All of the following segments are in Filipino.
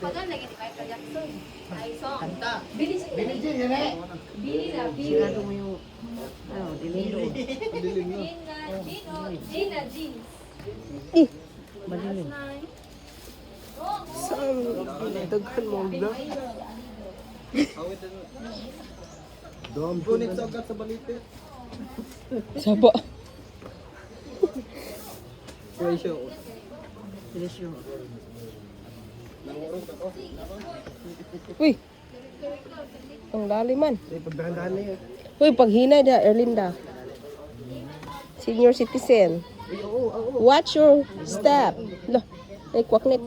Pagan lagi di Michael Jackson. Ay song. Kanta. Billy Jean yan eh. Billy na, Billy. Sigado mo yung, ano, dililo. Gina, jeans. Eh, Madilim. saan? Daghan mo ang vlog. Gunit sa agad sa balite. Saba. Ratio. Dilisyo. Uy. Ang dali man. Pagdahan-dahan na yun. Uy, paghina da, Erlinda. Senior citizen. Watch your step. Lo, ay kwaknit.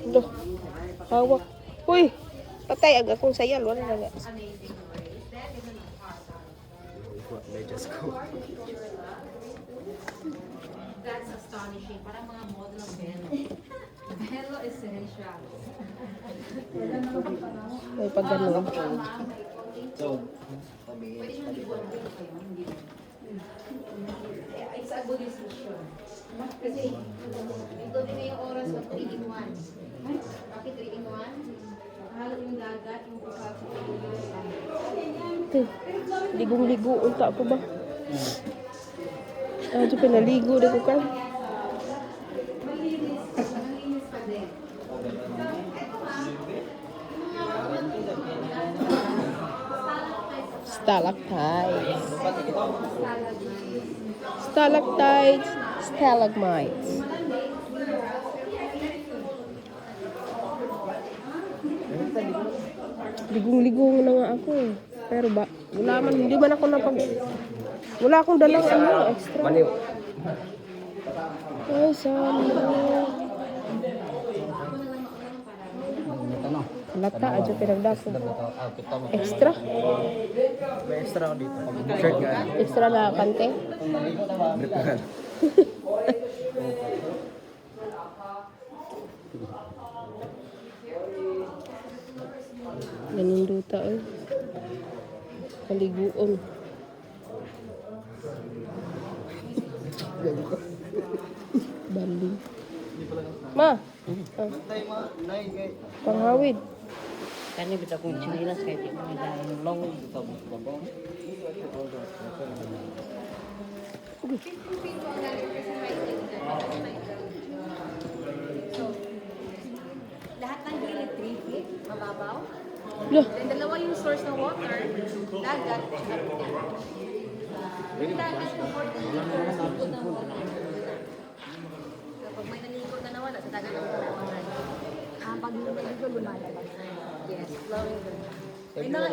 Lo, hawak. Uy, patay aga kung sayal. Wala na nga. Just go. That's astonishing. Parang mga model ng Hello. Hello Essential. May pagganon. It's a good decision. Kasi ito din na yung oras ng 3 in 1. Bakit 3 in 1? Halo yung dagat, yung kusap sa Ito, ligong-ligo. Unta ko ba? Ah, ito pinaligo na ko ka. Malinis pa din. Stalactites. Stalactites. Stalagmites. Ligong-ligong na nga ako eh. Pero ba, wala man, hindi man ako wala akong dalang ano, extra. Maniw. Ay, saan Ano? Lata, adyo pinagdapo. Kita mo. Extra? May extra ako dito. Shirt nga. Extra na kante? Bripahan. Ganun duta eh. Kaliguon. Bali. Ma! Ah, Tay ma, nay kay. panghawid. Kanya kita kong chinilas kahit yung mga dahil long. Ito, babong. Lahat ng gilid 3 feet, mababaw. Lo, Then dalawa yung source ng water, dagat, tsaka puti. Yung dagat ng 40 meters, ikot ng water. Kapag may naligo na nawala, sa dagat ang kalaman. Pag naligo, lumalabas. Yes, flowing. May mga